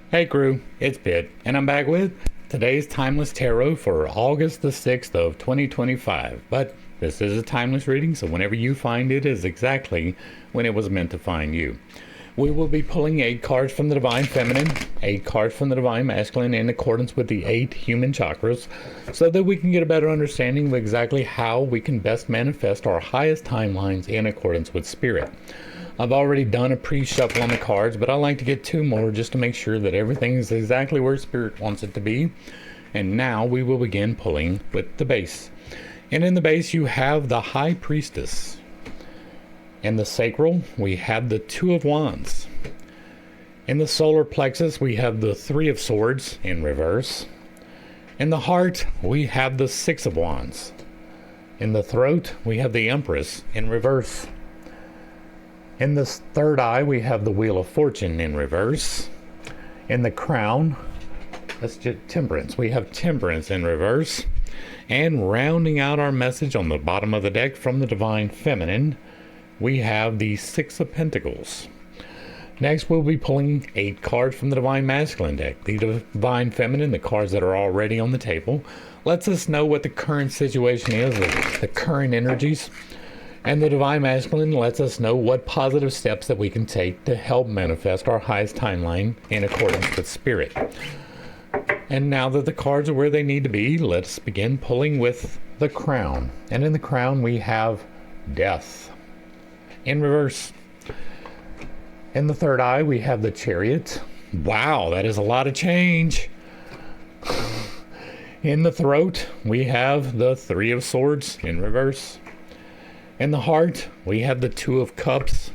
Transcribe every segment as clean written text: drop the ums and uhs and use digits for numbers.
Hey crew, it's Pitt, and I'm back with today's Timeless Tarot for August the 6th of 2025. But this is a timeless reading, so whenever you find it is exactly when it was meant to find you. We will be pulling 8 cards from the Divine Feminine, 8 cards from the Divine Masculine in accordance with the 8 human chakras, so that we can get a better understanding of exactly how we can best manifest our highest timelines in accordance with Spirit. I've already done a pre-shuffle on the cards, but I like to get 2 more just to make sure that everything is exactly where Spirit wants it to be. And now we will begin pulling with the base. And in the base you have the High Priestess. In the sacral we have the 2 of Wands. In the solar plexus we have the 3 of Swords in reverse. In the heart we have the 6 of Wands. In the throat we have the Empress in reverse. In the third eye, we have the Wheel of Fortune in reverse. In the crown, that's just Temperance. We have Temperance in reverse. And rounding out our message on the bottom of the deck from the Divine Feminine, we have the 6 of Pentacles. Next, we'll be pulling 8 cards from the Divine Masculine deck. The Divine Feminine, the cards that are already on the table, lets us know what the current situation is, the current energies. And the Divine Masculine lets us know what positive steps that we can take to help manifest our highest timeline in accordance with Spirit. And now that the cards are where they need to be, let's begin pulling with the Crown. And in the Crown we have Death in reverse. In the third eye we have the Chariot. Wow, that is a lot of change. In the throat we have the 3 of Swords in reverse. In the heart, we have the 2 of Cups.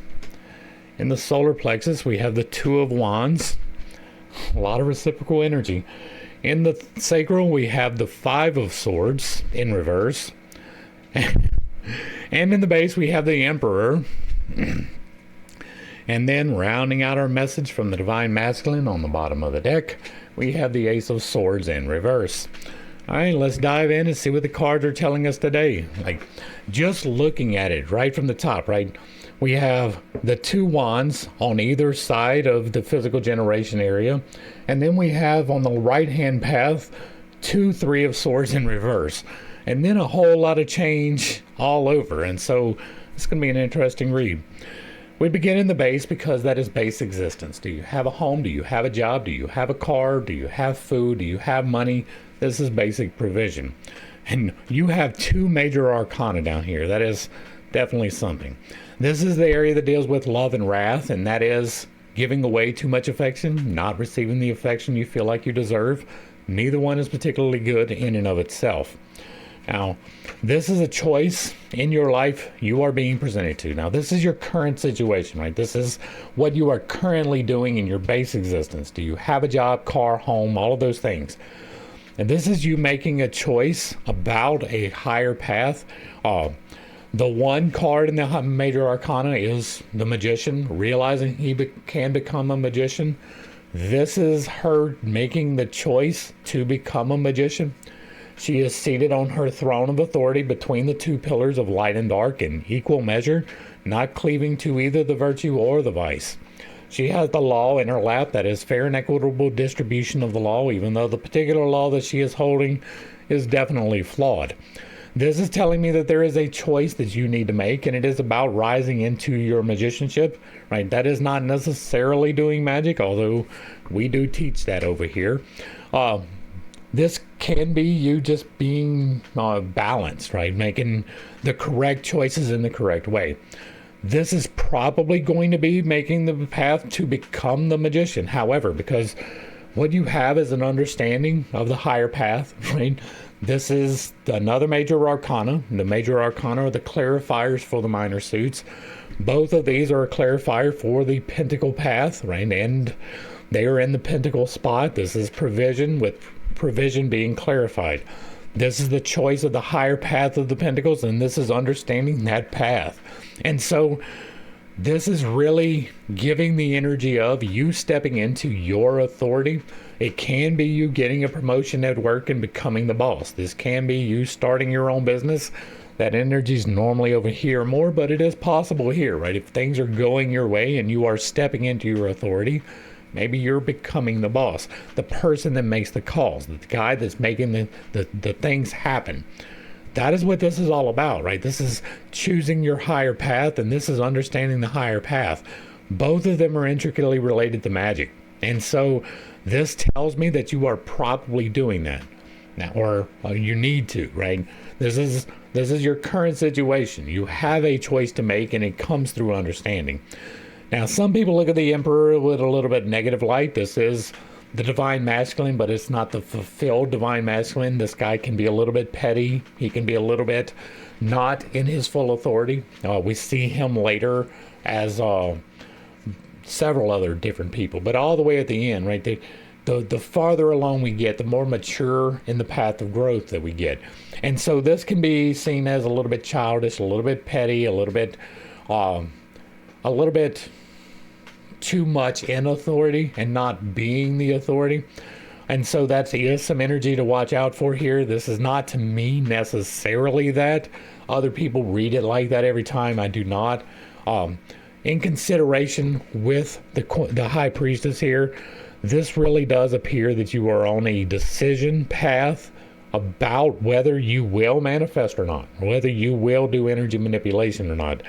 In the solar plexus, we have the 2 of Wands. A lot of reciprocal energy. In the sacral, we have the 5 of Swords in reverse. And in the base, we have the Emperor. And then, rounding out our message from the Divine Masculine on the bottom of the deck, we have the Ace of Swords in reverse. All right, let's dive in and see what the cards are telling us today. Like, just looking at it right from the top, right? We have the 2 wands on either side of the physical generation area. And then we have on the right-hand path, 2 3 of Swords in reverse. And then a whole lot of change all over. And so it's going to be an interesting read. We begin in the base because that is base existence. Do you have a home? Do you have a job? Do you have a car? Do you have food? Do you have money? This is basic provision. And you have 2 major arcana down here. That is definitely something. This is the area that deals with love and wrath, and that is giving away too much affection, not receiving the affection you feel like you deserve. Neither one is particularly good in and of itself. Now, this is a choice in your life you are being presented to. Now, this is your current situation, right? This is what you are currently doing in your base existence. Do you have a job, car, home, all of those things? And this is you making a choice about a higher path. The one card in the major arcana is the Magician, realizing he can become a magician. This is her making the choice to become a magician. She is seated on her throne of authority between the 2 pillars of light and dark in equal measure, not cleaving to either the virtue or the vice. She has the law in her lap, that is fair and equitable distribution of the law, even though the particular law that she is holding is definitely flawed. This is telling me that there is a choice that you need to make, and it is about rising into your magicianship, right? That is not necessarily doing magic, although we do teach that over here. This can be you just being balanced, right? Making the correct choices in the correct way. This is probably going to be making the path to become the magician. However, because what you have is an understanding of the higher path, right? This is another major arcana. The major arcana are the clarifiers for the minor suits. Both of these are a clarifier for the pentacle path, right? And they are in the pentacle spot. This is provision, with provision being clarified. This is the choice of the higher path of the pentacles, and this is understanding that path. And so this is really giving the energy of you stepping into your authority. It can be you getting a promotion at work and becoming the boss. This can be you starting your own business. That energy is normally over here more, but it is possible here, right? If things are going your way and you are stepping into your authority, Maybe you're becoming the boss, the person that makes the calls, the guy that's making the things happen. That is what this is all about, right? This is choosing your higher path, and this is understanding the higher path. Both of them are intricately related to magic. And so this tells me that you are probably doing that now, or you need to, right? This is your current situation. You have a choice to make, and it comes through understanding. Now, some people look at the Emperor with a little bit negative light. This is the divine masculine, but it's not the fulfilled divine masculine. This guy can be a little bit petty. He can be a little bit not in his full authority. We see him later as several other different people, but all the way at the end, right? The farther along we get, the more mature in the path of growth that we get. And so this can be seen as a little bit childish, a little bit petty, a little bit too much in authority and not being the authority. And so that is some energy to watch out for here. This is not to me necessarily that. Other people read it like that every time. I do not. In consideration with the high priestess here, this really does appear that you are on a decision path about whether you will manifest or not, whether you will do energy manipulation or not.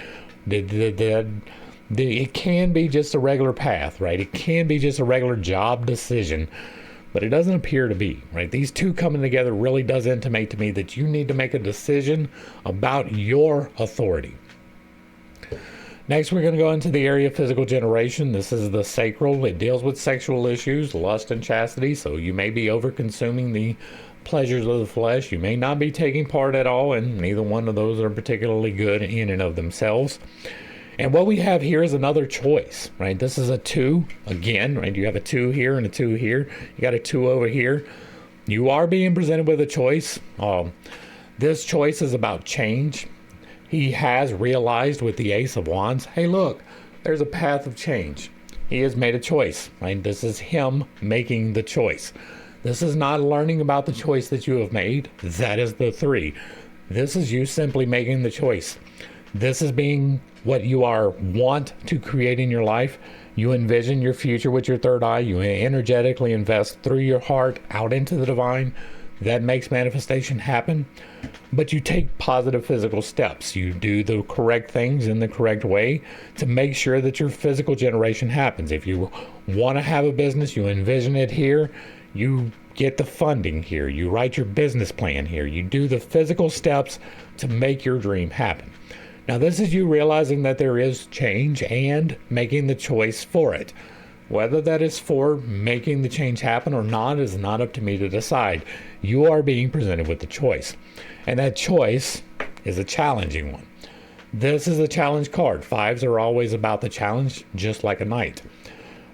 It can be just a regular path, right? It can be just a regular job decision, but it doesn't appear to be, right? These two coming together really does intimate to me that you need to make a decision about your authority. Next, we're going to go into the area of physical generation. This is the sacral. It deals with sexual issues, lust and chastity. So you may be over-consuming the pleasures of the flesh. You may not be taking part at all, and neither one of those are particularly good in and of themselves. And what we have here is another choice, right? This is a 2, again, right? You have a 2 here and a 2 here. You got a 2 over here. You are being presented with a choice. This choice is about change. He has realized with the Ace of Wands, hey, look, there's a path of change. He has made a choice, right? This is him making the choice. This is not learning about the choice that you have made. That is the 3. This is you simply making the choice. This is being what you want to create in your life. You envision your future with your third eye. You energetically invest through your heart out into the divine. That makes manifestation happen. But you take positive physical steps. You do the correct things in the correct way to make sure that your physical generation happens. If you want to have a business, you envision it here. You get the funding here. You write your business plan here. You do the physical steps to make your dream happen. Now, this is you realizing that there is change and making the choice for it. Whether that is for making the change happen or not is not up to me to decide. You are being presented with the choice. And that choice is a challenging one. This is a challenge card. 5s are always about the challenge, just like a knight.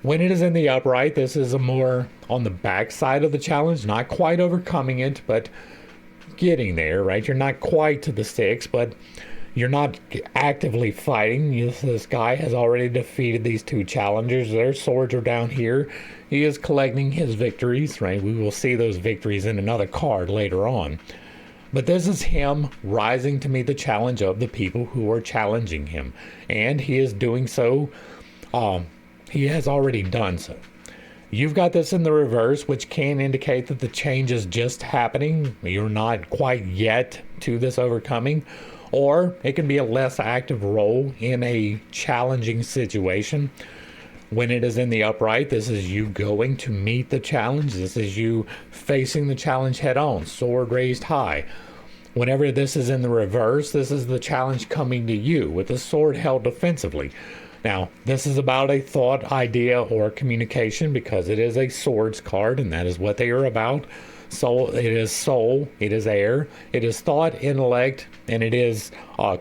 When it is in the upright, this is a more on the back side of the challenge, not quite overcoming it, but getting there, right? You're not quite to the 6, but you're not actively fighting. This guy has already defeated these 2 challengers. Their swords are down here. He is collecting his victories, right? We will see those victories in another card later on. But this is him rising to meet the challenge of the people who are challenging him. And he is doing so. He has already done so. You've got this in the reverse, which can indicate that the change is just happening. You're not quite yet to this overcoming. Or it can be a less active role in a challenging situation. When it is in the upright, this is you going to meet the challenge. This is you facing the challenge head on, sword raised high. Whenever this is in the reverse, this is the challenge coming to you with the sword held defensively. Now, this is about a thought, idea, or communication because it is a swords card, and that is what they are about. Soul, it is air, it is thought, intellect, and it is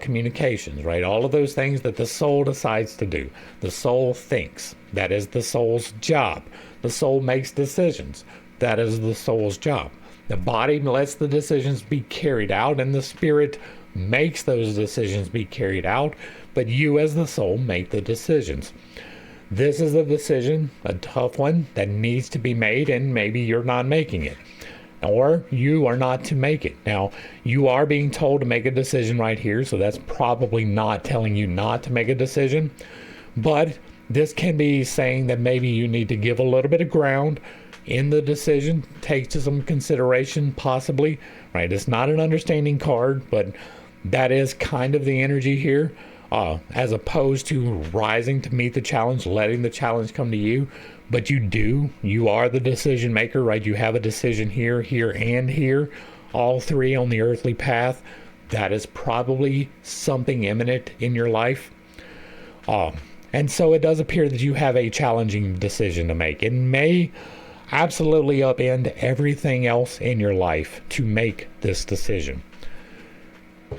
communications, right? All of those things that the soul decides to do. The soul thinks. That is the soul's job. The soul makes decisions. That is the soul's job. The body lets the decisions be carried out, and the spirit makes those decisions be carried out, but you as the soul make the decisions. This is a decision, a tough one, that needs to be made, and maybe you're not making it. Or you are not to make it. Now, you are being told to make a decision right here, so that's probably not telling you not to make a decision. But This can be saying that maybe you need to give a little bit of ground in the decision, take to some consideration, possibly, right? It's not an understanding card, but that is kind of the energy here, as opposed to rising to meet the challenge, letting the challenge come to you. But you are the decision maker, right? You have a decision here, here, and here, all three on the earthly path. That is probably something imminent in your life. And so it does appear that you have a challenging decision to make. It may absolutely upend everything else in your life to make this decision.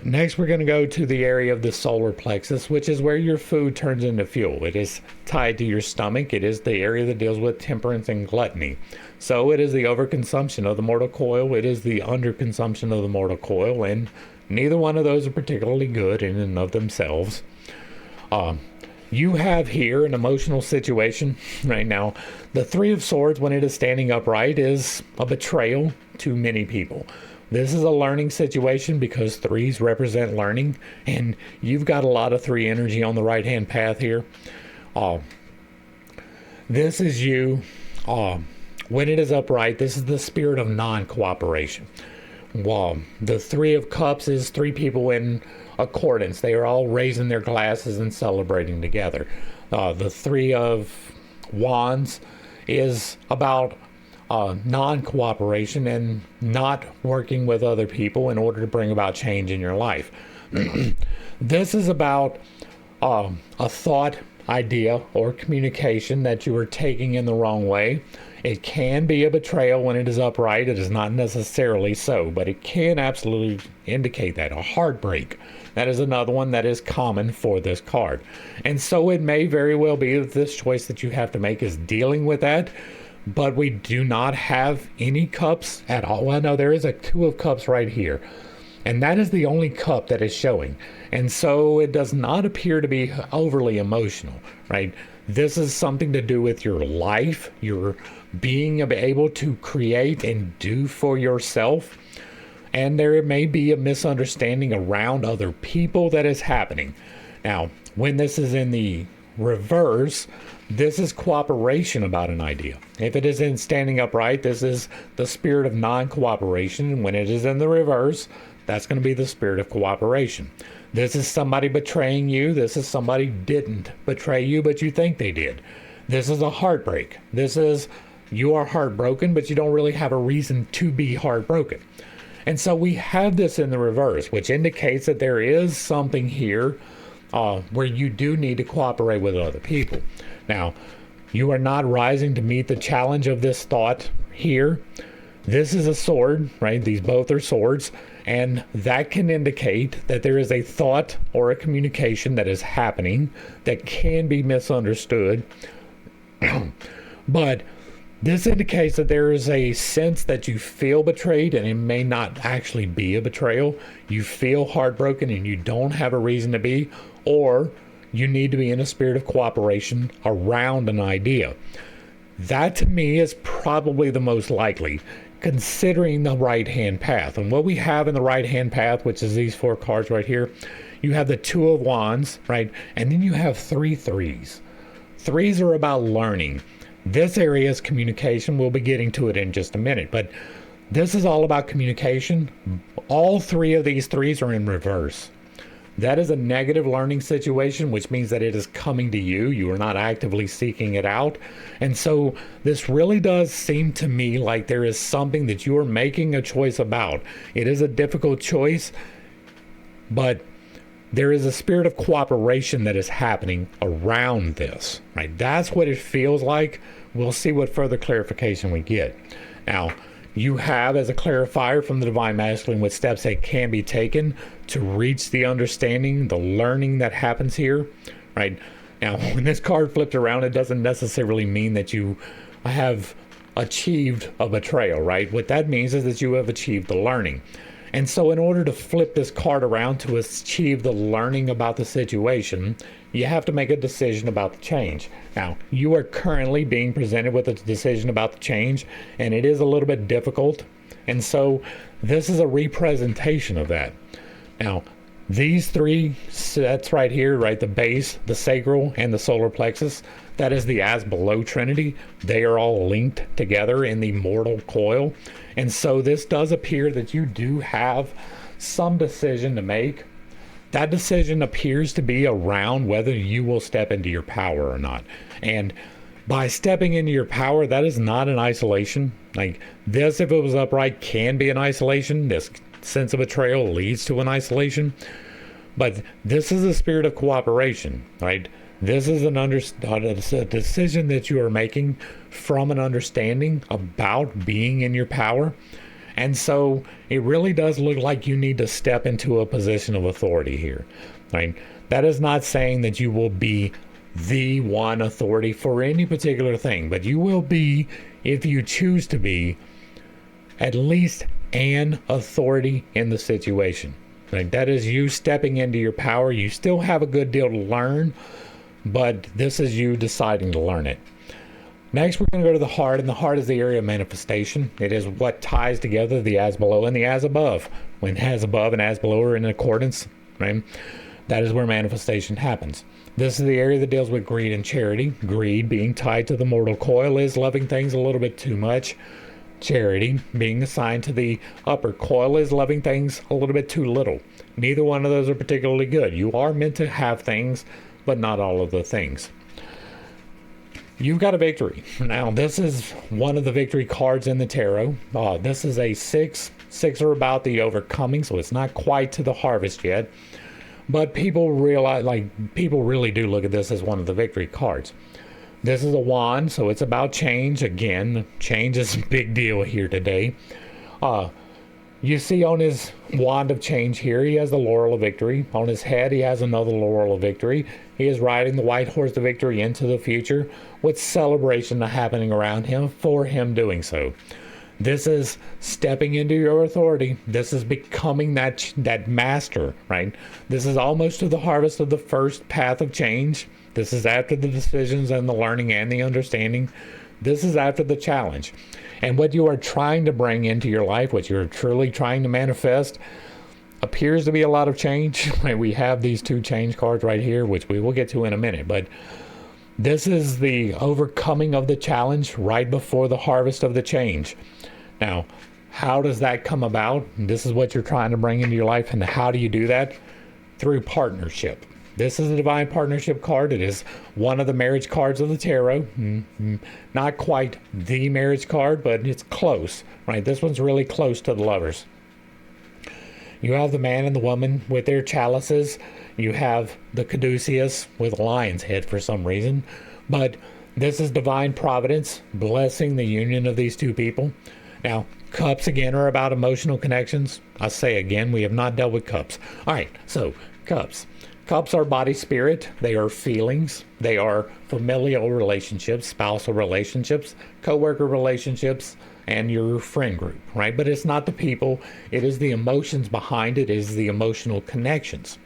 Next, we're going to go to the area of the solar plexus, which is where your food turns into fuel. It is tied to your stomach. It is the area that deals with temperance and gluttony. So it is the overconsumption of the mortal coil. It is the underconsumption of the mortal coil, and neither one of those are particularly good in and of themselves. You have here an emotional situation right now. The Three of Swords, when it is standing upright, is a betrayal to many people. This is a learning situation because threes represent learning, and you've got a lot of three energy on the right-hand path here. This is you. When it is upright, this is the spirit of non-cooperation. The Three of Cups is three people in accordance. They are all raising their glasses and celebrating together. The Three of Wands is about non-cooperation and not working with other people in order to bring about change in your life. This is about a thought, idea, or communication that you are taking in the wrong way. It can be a betrayal when it is upright. It is not necessarily so, but it can absolutely indicate that. A heartbreak. That is another one that is common for this card. And so it may very well be that this choice that you have to make is dealing with that, but we do not have any cups at all. Well, no, there is a Two of Cups right here, and that is the only cup that is showing. And so it does not appear to be overly emotional, right? This is something to do with your life, your being able to create and do for yourself. And there may be a misunderstanding around other people that is happening. Now, when this is in the reverse, this is cooperation about an idea. If it is in standing upright, this is the spirit of non-cooperation. When it is in the reverse, that's going to be the spirit of cooperation. This is somebody betraying you. This is somebody didn't betray you, but you think they did. This is a heartbreak. This is you are heartbroken, but you don't really have a reason to be heartbroken. And so we have this in the reverse, which indicates that there is something here where you do need to cooperate with other people. Now, you are not rising to meet the challenge of this thought here. This is a sword, right? These both are swords, and that can indicate that there is a thought or a communication that is happening that can be misunderstood. But this indicates that there is a sense that you feel betrayed, and it may not actually be a betrayal. You feel heartbroken and you don't have a reason to be, or you need to be in a spirit of cooperation around an idea. That to me is probably the most likely, considering the right-hand path. And what we have in the right-hand path, which is these four cards right here, you have the Two of Wands, right? And then you have three threes. Threes are about learning. This area is communication. We'll be getting to it in just a minute, but this is all about communication. All three of these threes are in reverse. That is a negative learning situation, which means that it is coming to you. You are not actively seeking it out. And so this really does seem to me like there is something that you are making a choice about. It is a difficult choice, but there is a spirit of cooperation that is happening around this, right? That's what it feels like. We'll see what further clarification we get. Now, you have as a clarifier from the Divine Masculine what steps that can be taken to reach the understanding, the learning that happens here, right? Now, when this card flipped around, it doesn't necessarily mean that you have achieved a betrayal, right? What that means is that you have achieved the learning. And so in order to flip this card around to achieve the learning about the situation, you have to make a decision about the change. Now, you are currently being presented with a decision about the change, and it is a little bit difficult. And so this is a representation of that. Now, These three sets right here, right, the base, the sacral, and the solar plexus, that is the as below trinity. They are all linked together in the mortal coil. And so this does appear that you do have some decision to make. That decision appears to be around whether you will step into your power or not. And by stepping into your power, that is not an isolation. Like this, if it was upright, can be an isolation. This sense of betrayal leads to an isolation. But this is a spirit of cooperation, right? This is a decision that you are making from an understanding about being in your power. And so it really does look like you need to step into a position of authority here, right? That is not saying that you will be the one authority for any particular thing, but you will be, if you choose to be, at least an authority in the situation. Right? That is you stepping into your power. You still have a good deal to learn, but this is you deciding to learn it. Next, we're going to go to the heart, and the heart is the area of manifestation. It is what ties together the as below and the as above. When as above and as below are in accordance, right? That is where manifestation happens. This is the area that deals with greed and charity. Greed, being tied to the mortal coil, is loving things a little bit too much. Charity, being assigned to the upper coil, is loving things a little bit too little. Neither one of those are particularly good. You are meant to have things, but not all of the things. You've got a victory. Now, this is one of the victory cards in the tarot. This is a 6. 6 are about the overcoming, so it's not quite to the harvest yet. But people really do look at this as one of the victory cards. This is a wand, so it's about change. Again, change is a big deal here today. You see on his wand of change here, he has the laurel of victory. On his head, he has another laurel of victory. He is riding the white horse of victory into the future with celebration happening around him for him doing so. This is stepping into your authority. This is becoming that master, right? This is almost to the harvest of the first path of change. This is after the decisions and the learning and the understanding. This is after the challenge. And what you are trying to bring into your life, what you're truly trying to manifest, appears to be a lot of change. We have these 2 change cards right here, which we will get to in a minute. But this is the overcoming of the challenge right before the harvest of the change. Now, how does that come about? This is what you're trying to bring into your life. And how do you do that? Through partnership. This is a divine partnership card. It is one of the marriage cards of the tarot. Not quite the marriage card, but it's close, right? This one's really close to the lovers. You have the man and the woman with their chalices. You have the caduceus with a lion's head for some reason. But this is divine providence blessing the union of these 2 people. Now, cups again are about emotional connections. I say again, we have not dealt with cups. All right, so cups. Cups are body spirit. They are feelings. They are familial relationships, spousal relationships, co-worker relationships, and your friend group, right? But it's not the people. It is the emotions behind it. It is the emotional connections.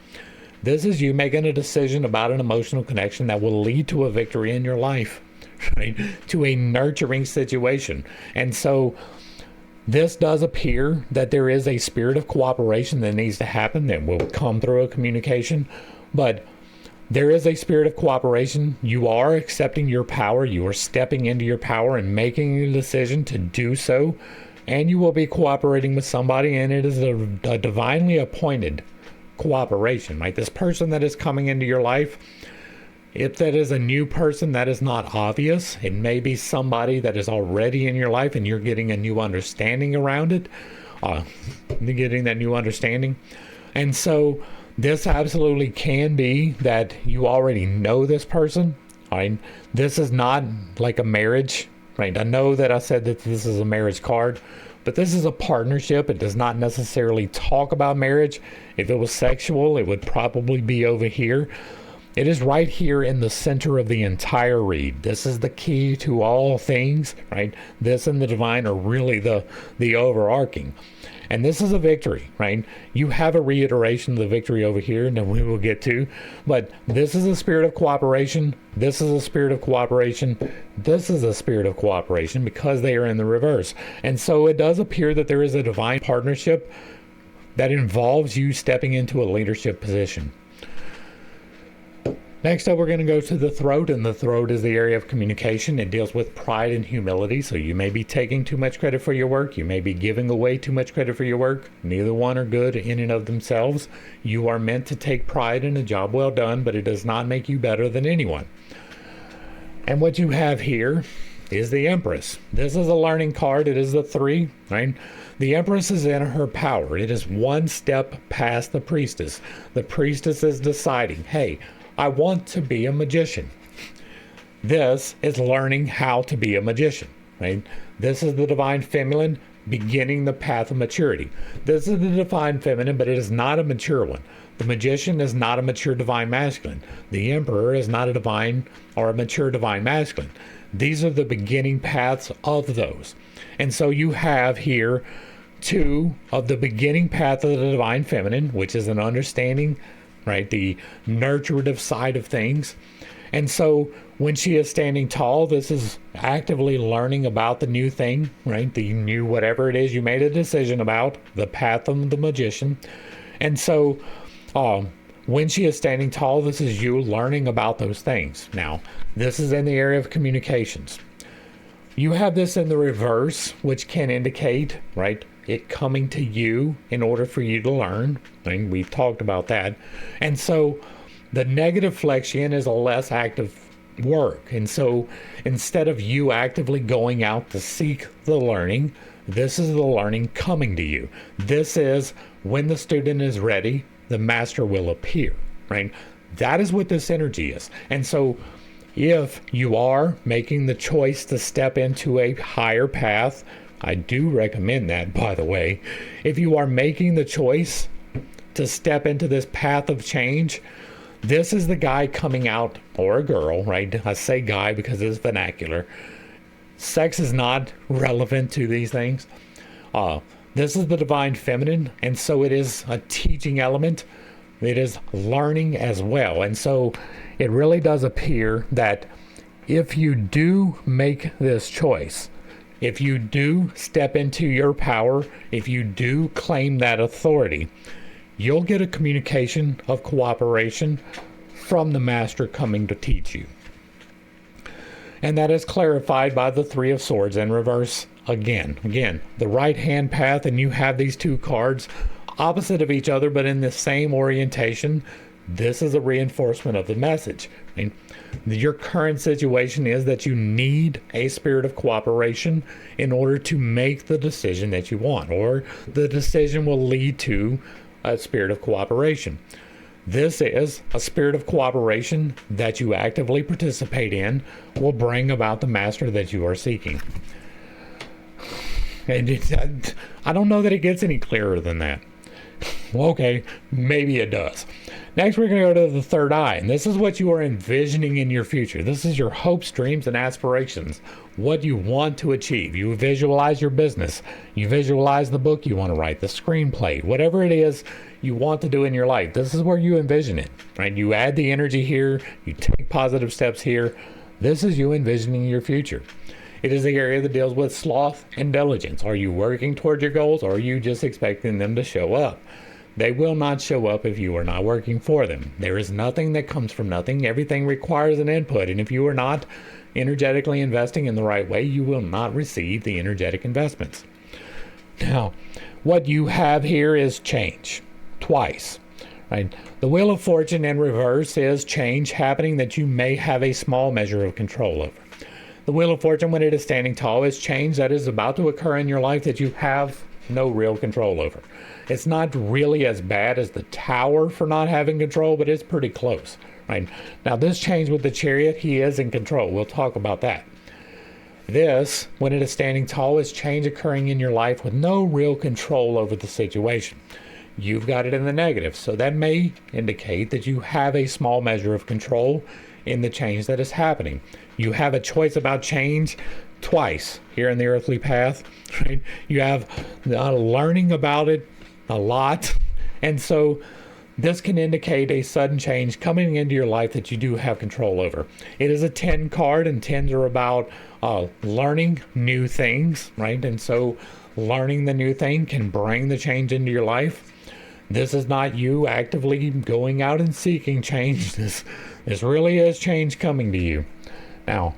This is you making a decision about an emotional connection that will lead to a victory in your life, right? To a nurturing situation. And so this does appear that there is a spirit of cooperation that needs to happen that will come through a communication. But there is a spirit of cooperation. You are accepting your power. You are stepping into your power and making a decision to do so. And you will be cooperating with somebody, and it is a divinely appointed cooperation, right? This person that is coming into your life, if that is a new person, that is not obvious. It may be somebody that is already in your life and you're getting a new understanding around it. Getting that new understanding. And so this absolutely can be that you already know this person. Right? This is not like a marriage. Right? I know that I said that this is a marriage card, but this is a partnership. It does not necessarily talk about marriage. If it was sexual, it would probably be over here. It is right here in the center of the entire read. This is the key to all things, right? This and the divine are really the overarching. And this is a victory, right? You have a reiteration of the victory over here, and then we will get to. But this is a spirit of cooperation. This is a spirit of cooperation. This is a spirit of cooperation because they are in the reverse. And so it does appear that there is a divine partnership that involves you stepping into a leadership position. Next up, we're going to go to the throat, and the throat is the area of communication. It deals with pride and humility. So you may be taking too much credit for your work. You may be giving away too much credit for your work. Neither one are good in and of themselves. You are meant to take pride in a job well done, but it does not make you better than anyone. And what you have here is the Empress. This is a learning card. It is the 3, right? The Empress is in her power. It is one step past the Priestess. The Priestess is deciding, hey, I want to be a magician. This is learning how to be a magician, right? This is the Divine Feminine beginning the path of maturity. This is the Divine Feminine, but it is not a mature one. The Magician is not a mature Divine Masculine. The Emperor is not a divine or a mature Divine Masculine. These are the beginning paths of those. And so you have here 2 of the beginning path of the Divine Feminine, which is an understanding, right? The nurturative side of things. And so when she is standing tall, this is actively learning about the new thing, right? The new whatever it is you made a decision about, the path of the Magician. And so when she is standing tall, this is you learning about those things. Now, this is in the area of communications. You have this in the reverse, which can indicate, right, it coming to you in order for you to learn. I mean, we've talked about that. And so the negative flexion is a less active work. And so instead of you actively going out to seek the learning, this is the learning coming to you. This is when the student is ready, the master will appear, right? That is what this energy is. And so if you are making the choice to step into a higher path, I do recommend that, by the way. If you are making the choice to step into this path of change, this is the guy coming out, or a girl, right? I say guy because it's vernacular. Sex is not relevant to these things. This is the Divine Feminine, and so it is a teaching element. It is learning as well. And so it really does appear that if you do make this choice, if you do step into your power, if you do claim that authority, you'll get a communication of cooperation from the master coming to teach you. And that is clarified by the 3 of Swords in reverse again. The right hand path, and you have these 2 cards opposite of each other, but in the same orientation. This is a reinforcement of the message. I mean, your current situation is that you need a spirit of cooperation in order to make the decision that you want, or the decision will lead to a spirit of cooperation. This is a spirit of cooperation that you actively participate in will bring about the master that you are seeking. And I don't know that it gets any clearer than that. Well, okay, maybe it does. Next, we're going to go to the 3rd eye, and this is what you are envisioning in your future. This is your hopes, dreams, and aspirations, what you want to achieve. You visualize your business. You visualize the book you want to write, the screenplay, whatever it is you want to do in your life. This is where you envision it, right? You add the energy here. You take positive steps here. This is you envisioning your future. It is the area that deals with sloth and diligence. Are you working towards your goals, or are you just expecting them to show up? They will not show up if you are not working for them. There is nothing that comes from nothing. Everything requires an input, and if you are not energetically investing in the right way, you will not receive the energetic investments. Now, what you have here is change, twice, right? The Wheel of Fortune in reverse is change happening that you may have a small measure of control over. The Wheel of Fortune, when it is standing tall, is change that is about to occur in your life that you have no real control over. It's not really as bad as the Tower for not having control, but it's pretty close, right? Now, this change with the Chariot, he is in control. We'll talk about that. This, when it is standing tall, is change occurring in your life with no real control over the situation. You've got it in the negative, so that may indicate that you have a small measure of control in the change that is happening. You have a choice about change twice here in the earthly path, right? You have learning about it a lot, and so this can indicate a sudden change coming into your life that you do have control over. It is a 10 card, and 10s are about learning new things, right? And so learning the new thing can bring the change into your life. This is not you actively going out and seeking change. This really is change coming to you. Now,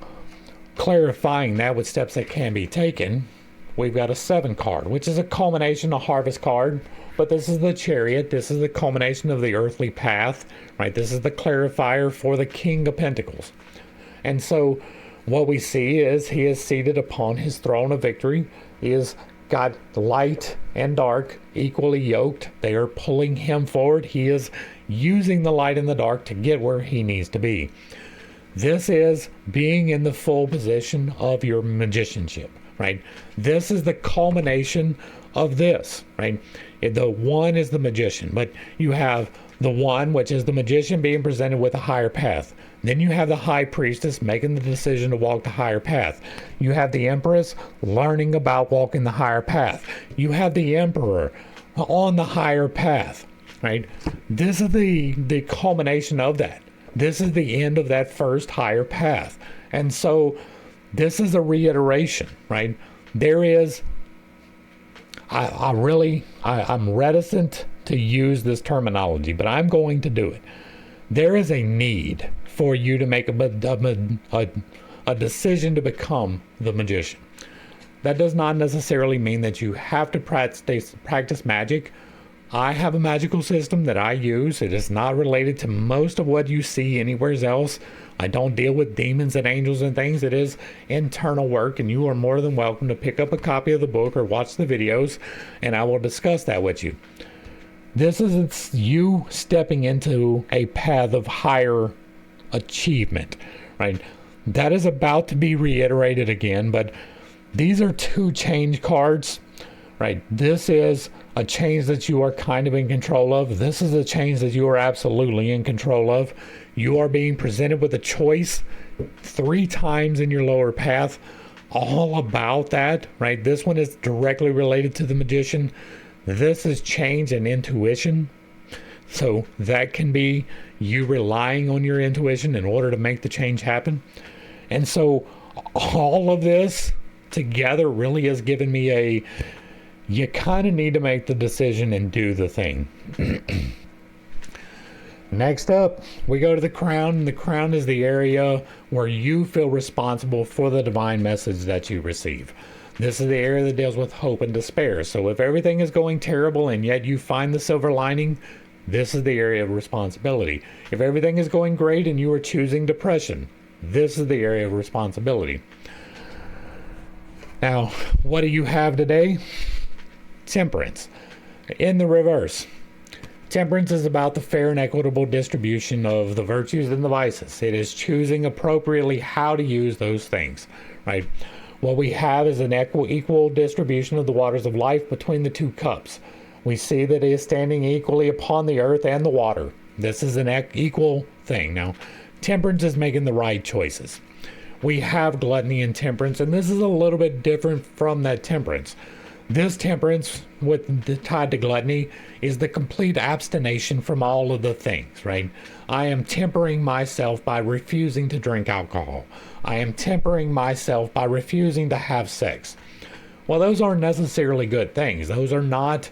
clarifying that with steps that can be taken, we've got a 7 card, which is a culmination, a harvest card. But this is the Chariot. This is the culmination of the earthly path, right? This is the clarifier for the King of Pentacles. And so what we see is he is seated upon his throne of victory. He has got light and dark equally yoked. They are pulling him forward. He is using the light and the dark to get where he needs to be. This is being in the full position of your magicianship, right? This is the culmination of this, right? The one is the magician, but you have the one, which is the magician being presented with a higher path. Then you have the high priestess making the decision to walk the higher path. You have the empress learning about walking the higher path. You have the emperor on the higher path, right? This is the culmination of that. This is the end of that first higher path. And so this is a reiteration, right? There is, I'm reticent to use this terminology, but I'm going to do it. There is a need for you to make a decision to become the magician. That does not necessarily mean that you have to practice magic. I have a magical system that I use. It is not related to most of what you see anywhere else. I don't deal with demons and angels and things. It is internal work, and you are more than welcome to pick up a copy of the book or watch the videos, and I will discuss that with you. This is you stepping into a path of higher achievement, right? That is about to be reiterated again, but these are 2 change cards, right? This is a change that you are kind of in control of. This is a change that you are absolutely in control of. You are being presented with a choice 3 times in your lower path, all about that, right? This one is directly related to the magician. This is change and intuition. So that can be you relying on your intuition in order to make the change happen. And so all of this together really has given me you kind of need to make the decision and do the thing. Next up, we go to the crown. The crown is the area where you feel responsible for the divine message that you receive. This is the area that deals with hope and despair. So if everything is going terrible and yet you find the silver lining, this is the area of responsibility. If everything is going great and you are choosing depression, this is the area of responsibility. Now, what do you have today? Temperance. In the reverse. Temperance is about the fair and equitable distribution of the virtues and the vices. It is choosing appropriately how to use those things, right? What we have is an equal distribution of the waters of life between the 2 cups. We see that he is standing equally upon the earth and the water. This is an equal thing. Now, temperance is making the right choices. We have gluttony and temperance, and this is a little bit different from that temperance. This temperance, tied to gluttony, is the complete abstination from all of the things, right? I am tempering myself by refusing to drink alcohol. I am tempering myself by refusing to have sex. Well, those aren't necessarily good things. Those are not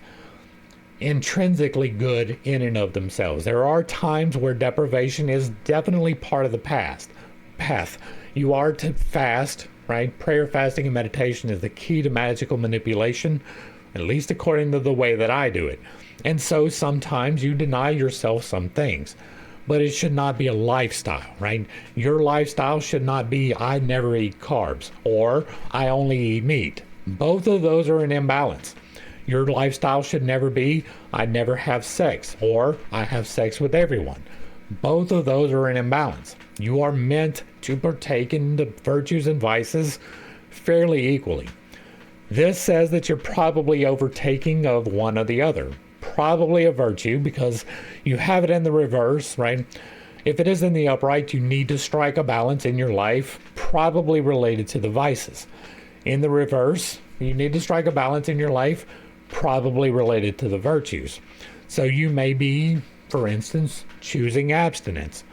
intrinsically good in and of themselves. There are times where deprivation is definitely part of the path. You are to fast, right? Prayer, fasting, and meditation is the key to magical manipulation, at least according to the way that I do it. And so sometimes you deny yourself some things, but it should not be a lifestyle, right? Your lifestyle should not be, I never eat carbs, or I only eat meat. Both of those are an imbalance. Your lifestyle should never be, I never have sex, or I have sex with everyone. Both of those are an imbalance. You are meant to partake in the virtues and vices fairly equally. This says that you're probably overtaking of one or the other. Probably a virtue because you have it in the reverse, right? If it is in the upright, you need to strike a balance in your life, probably related to the vices. In the reverse, you need to strike a balance in your life, probably related to the virtues. So you may be, for instance, choosing abstinence.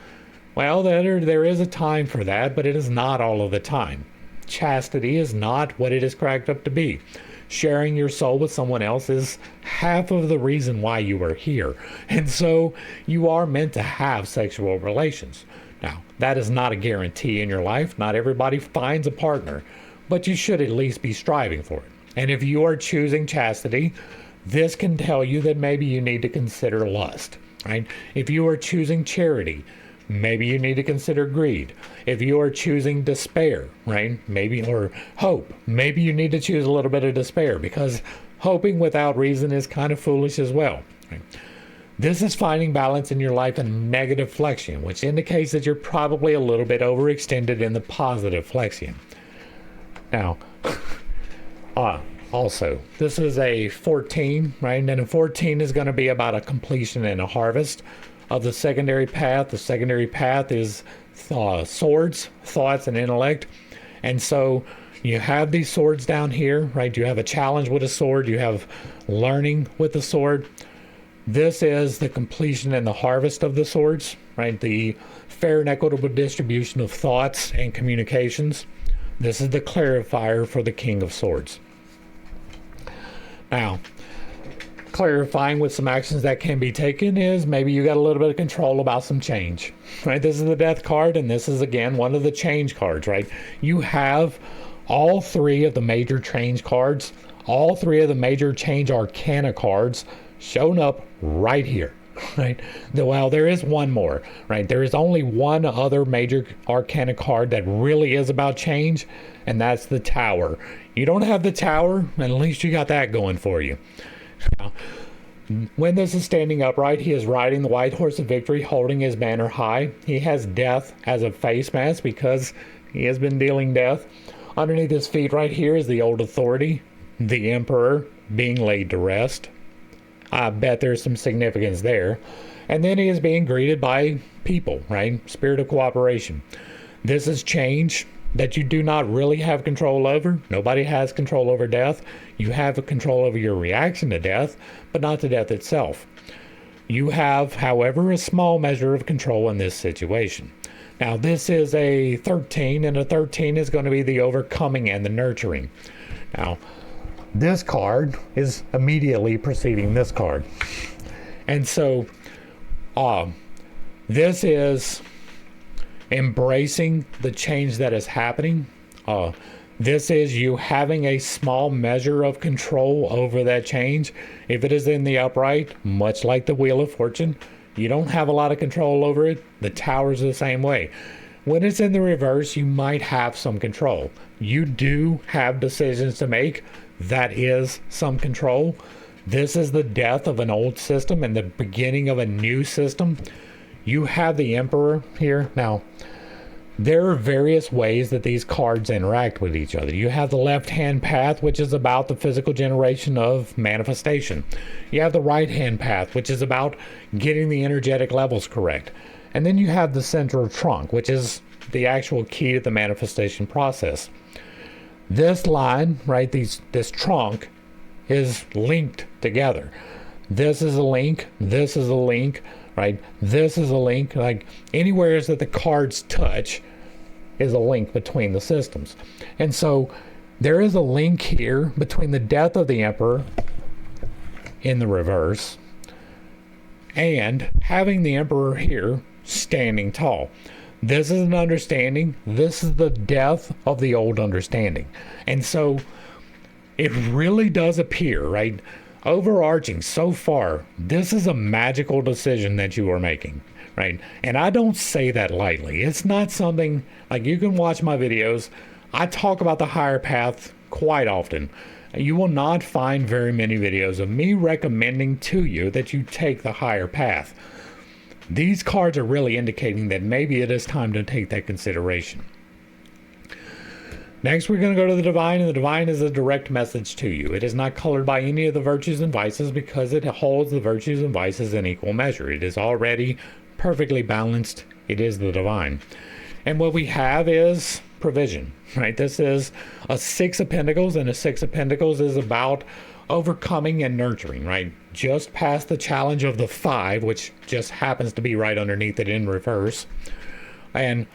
Well, there is a time for that, but it is not all of the time. chastity is not what it is cracked up to be. Sharing your soul with someone else is half of the reason why you are here. And so you are meant to have sexual relations. Now, that is not a guarantee in your life. Not everybody finds a partner, but you should at least be striving for it. And if you are choosing chastity, this can tell you that maybe you need to consider lust, right? If you are choosing charity, maybe you need to consider greed. If you are choosing despair, right? Maybe, or hope, maybe you need to choose a little bit of despair, because hoping without reason is kind of foolish as well, right? This is finding balance in your life in negative flexion, which indicates that you're probably a little bit overextended in the positive flexion. Now, also, this is a 14, right? And a 14 is going to be about a completion and a harvest of the secondary path. The secondary path is swords, thoughts, and intellect. And so you have these swords down here, right? You have a challenge with a sword. You have learning with the sword. This is the completion and the harvest of the swords, right? The fair and equitable distribution of thoughts and communications. This is the clarifier for the King of Swords. Now, clarifying with some actions that can be taken is maybe you got a little bit of control about some change, right? This is the Death card, and this is, again, one of the change cards, right? You have all three of the major change cards, all three of the major change arcana cards shown up right here, right? Well, there is one more, right? There is only one other major arcana card that really is about change, and that's the Tower. You don't have the Tower, and at least you got that going for you. Now, when this is standing upright, he is riding the white horse of victory, holding his banner high. He has death as a face mask because he has been dealing death. Underneath his feet right here is the old authority, the Emperor, being laid to rest. I bet there's some significance there. And then he is being greeted by people, right? Spirit of cooperation. This is change that you do not really have control over. Nobody has control over death. You have control over your reaction to death, but not to death itself. You have, however, a small measure of control in this situation. Now, this is a 13, and a 13 is going to be the overcoming and the nurturing. Now, this card is immediately preceding this card. And so, this is embracing the change that is happening. This is you having a small measure of control over that change. If it is in the upright, much like the Wheel of Fortune, you don't have a lot of control over it. The Tower's the same way. When it's in the reverse, you might have some control. You do have decisions to make. That is some control. This is the death of an old system and the beginning of a new system. You have the Emperor here. Now, there are various ways that these cards interact with each other. You have the left-hand path, which is about the physical generation of manifestation. You have the right-hand path, which is about getting the energetic levels correct. And then you have the central trunk, which is the actual key to the manifestation process. This line, right, this trunk is linked together. This is a link, this is a link, right? This is a link. Like anywhere that the cards touch is a link between the systems. And so there is a link here between the death of the Emperor in the reverse and having the Emperor here standing tall. This is an understanding. This is the death of the old understanding. And so it really does appear, right? Overarching so far, this is a magical decision that you are making, right? And I don't say that lightly. It's not something like you can watch my videos. I talk about the higher path quite often. You will not find very many videos of me recommending to you that you take the higher path. These cards are really indicating that maybe it is time to take that consideration. Next, we're going to go to the Divine, and the Divine is a direct message to you. It is not colored by any of the virtues and vices because it holds the virtues and vices in equal measure. It is already perfectly balanced. It is the Divine. And what we have is provision, right? This is a Six of Pentacles, and a Six of Pentacles is about overcoming and nurturing, right? Just past the challenge of the 5, which just happens to be right underneath it in reverse. And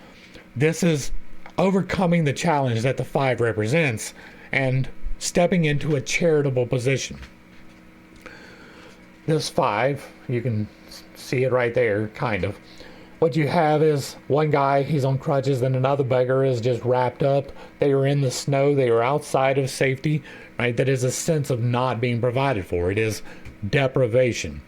this is overcoming the challenge that the 5 represents and stepping into a charitable position. This 5, you can see it right there, kind of. What you have is one guy, he's on crutches, and another beggar is just wrapped up. They are in the snow, they are outside of safety, right? That is a sense of not being provided for. It is deprivation.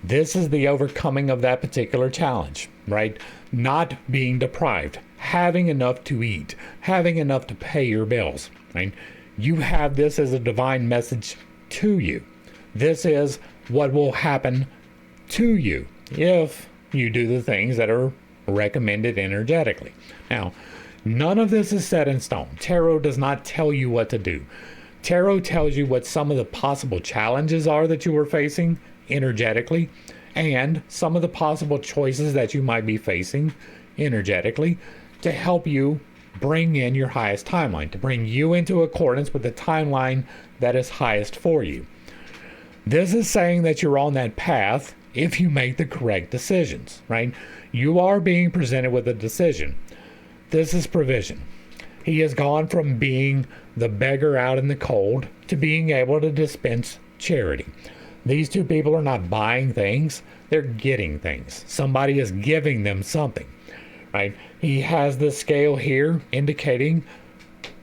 This is the overcoming of that particular challenge, right? Not being deprived, having enough to eat, having enough to pay your bills, right? You have this as a divine message to you. This is what will happen to you if you do the things that are recommended energetically. Now, none of this is set in stone. Tarot does not tell you what to do. Tarot tells you what some of the possible challenges are that you are facing energetically, and some of the possible choices that you might be facing energetically to help you bring in your highest timeline, to bring you into accordance with the timeline that is highest for you. This is saying that you're on that path if you make the correct decisions, right? You are being presented with a decision. This is provision. He has gone from being the beggar out in the cold to being able to dispense charity. These 2 people are not buying things, they're getting things. Somebody is giving them something, right? He has the scale here indicating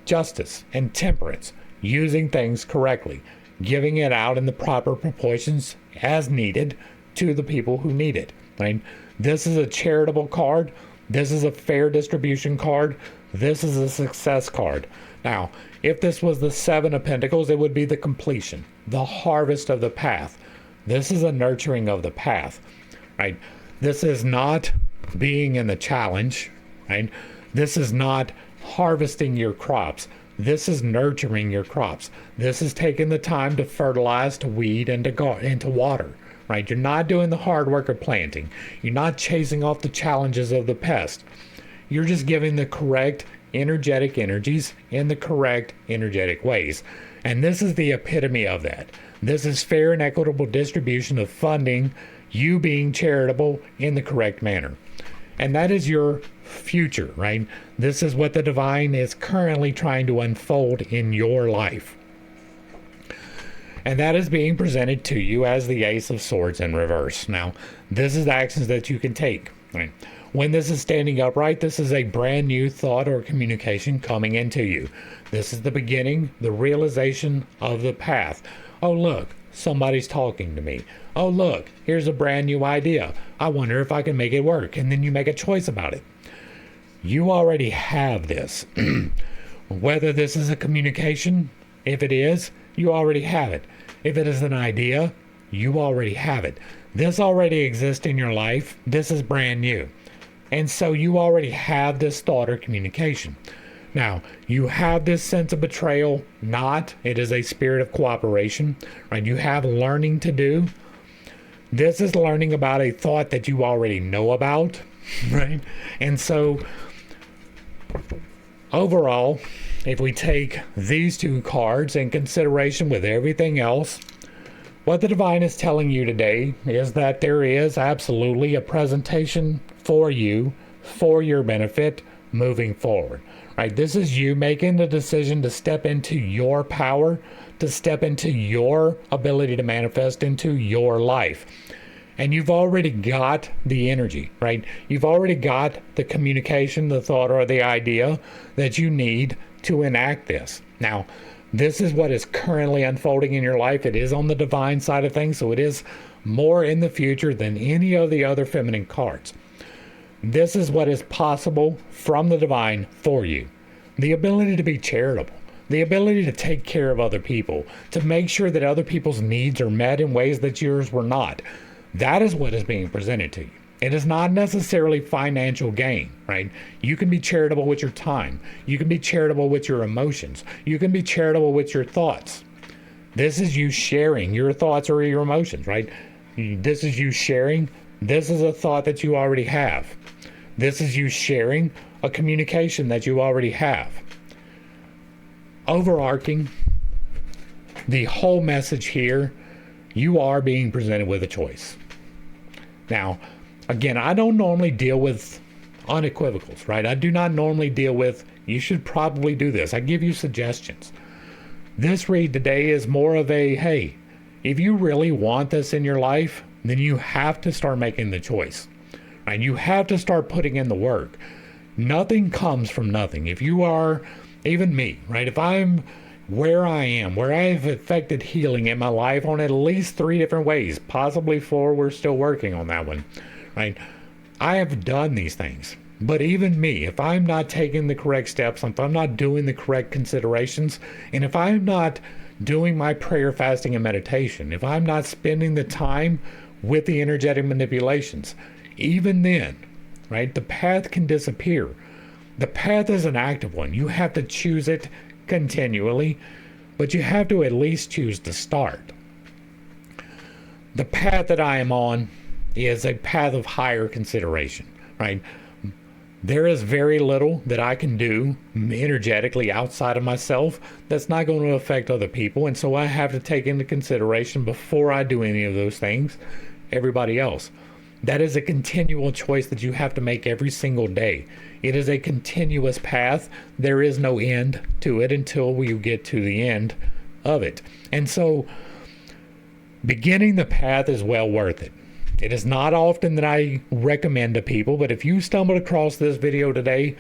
justice and temperance, using things correctly, giving it out in the proper proportions as needed to the people who need it, right? This is a charitable card. This is a fair distribution card. This is a success card. Now, if this was the 7 of Pentacles, it would be the completion, the harvest of the path. This is a nurturing of the path, right? This is not being in the challenge, right? This is not harvesting your crops. This is nurturing your crops. This is taking the time to fertilize, to weed, and to water, right? You're not doing the hard work of planting. You're not chasing off the challenges of the pest. You're just giving the correct energetic energies in the correct energetic ways. And this is the epitome of that. This is fair and equitable distribution of funding, you being charitable in the correct manner. And that is your future, right? This is what the divine is currently trying to unfold in your life. And that is being presented to you as the Ace of Swords in reverse. Now, this is actions that you can take, right? When this is standing upright, this is a brand new thought or communication coming into you. This is the beginning, the realization of the path. Oh, look, somebody's talking to me. Oh, look, here's a brand new idea. I wonder if I can make it work. And then you make a choice about it. You already have this. Whether this is a communication, if it is, you already have it. If it is an idea, you already have it. This already exists in your life. This is brand new. And so you already have this thought or communication. Now, you have this sense of betrayal, it is a spirit of cooperation, right? You have learning to do. This is learning about a thought that you already know about, right? And so, overall, if we take these 2 cards in consideration with everything else, what the divine is telling you today is that there is absolutely a presentation for you, for your benefit, moving forward. Right? This is you making the decision to step into your power, to step into your ability to manifest into your life. And you've already got the energy, right? You've already got the communication, the thought, or the idea that you need to enact this. Now, this is what is currently unfolding in your life. It is on the divine side of things, so it is more in the future than any of the other feminine cards. This is what is possible from the divine for you. The ability to be charitable, the ability to take care of other people, to make sure that other people's needs are met in ways that yours were not. That is what is being presented to you. It is not necessarily financial gain, right? You can be charitable with your time. You can be charitable with your emotions. You can be charitable with your thoughts. This is you sharing your thoughts or your emotions, right? This is you sharing. This is a thought that you already have. This is you sharing a communication that you already have. Overarching, the whole message here, you are being presented with a choice. Now, again, I don't normally deal with unequivocals, right? I do not normally deal with You should probably do this. I give you suggestions. This read today is more of a, hey, if you really want this in your life, then you have to start making the choice. Right? You have to start putting in the work. Nothing comes from nothing. If you are, even me, right? If I'm where I am, where I've affected healing in my life on at least 3 different ways, possibly 4, we're still working on that one, right? I have done these things. But even me, if I'm not taking the correct steps, if I'm not doing the correct considerations, and if I'm not doing my prayer, fasting, and meditation, if I'm not spending the time with the energetic manipulations, even then, right, the path can disappear. The path is an active one. You have to choose it continually, but you have to at least choose to start. The path that I am on is a path of higher consideration, right? There is very little that I can do energetically outside of myself that's not going to affect other people. And so I have to take into consideration, before I do any of those things, everybody else. That is a continual choice that you have to make every single day. It is a continuous path. There is no end to it until you get to the end of it. And so beginning the path is well worth it. It is not often that I recommend to people, but if you stumbled across this video today,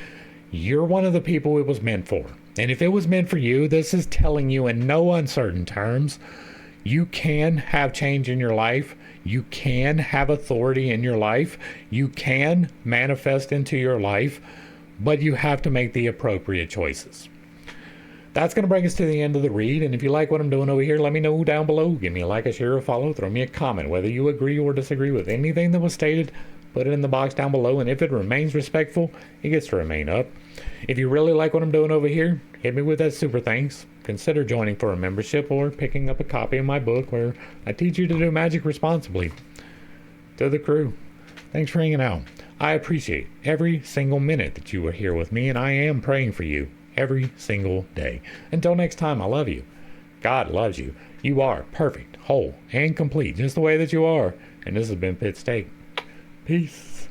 you're one of the people it was meant for. And if it was meant for you, this is telling you in no uncertain terms, you can have change in your life. You can have authority in your life. You can manifest into your life, but you have to make the appropriate choices. That's going to bring us to the end of the read. And if you like what I'm doing over here, let me know down below. Give me a like, a share, a follow. Throw me a comment. Whether you agree or disagree with anything that was stated, put it in the box down below. And if it remains respectful, it gets to remain up. If you really like what I'm doing over here, hit me with that super thanks. Consider joining for a membership or picking up a copy of my book where I teach you to do magic responsibly. To the crew, thanks for hanging out. I appreciate every single minute that you are here with me, and I am praying for you every single day. Until next time, I love you. God loves you. You are perfect, whole, and complete, just the way that you are. And this has been Pit Steak. Peace.